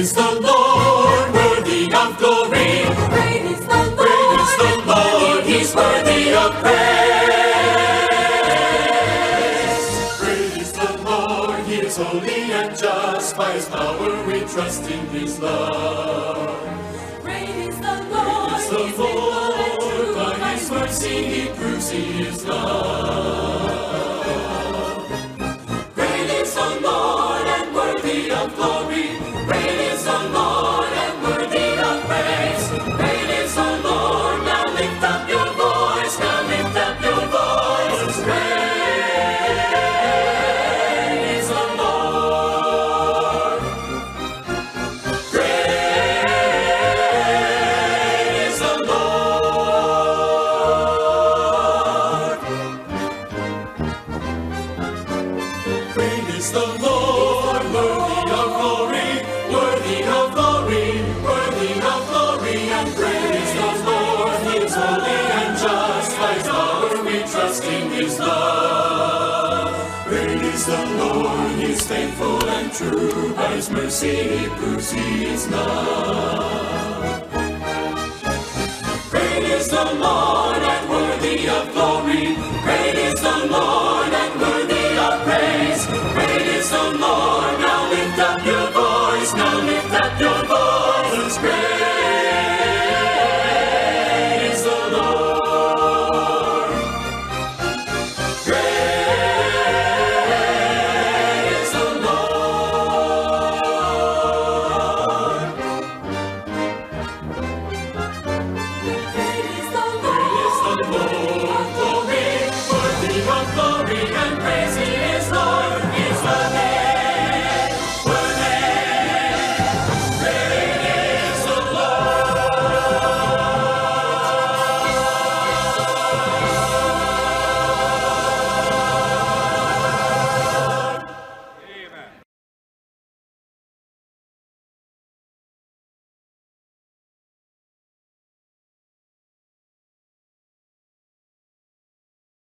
is the Lord, worthy of glory. Great is the Lord, Great is the Lord, He's worthy of praise. Great is the Lord, He is holy and just. By His power we trust in His love. Great is the Lord, Great is the He is faithful and Lord, true. by His mercy He proves He is love. Great is the Lord and worthy of glory. Great is the Lord and worthy of praise. Great is the Lord, now lift up your voice, now lift up your voice. Great is the Lord. Great is the Lord. Great is the Lord, worthy of glory, worthy of glory, worthy of glory, and great is the Lord. He is holy and just. By His power we trust in His love. Great is the Lord, He is faithful and true. By His mercy He proves He is love. Great is the Lord.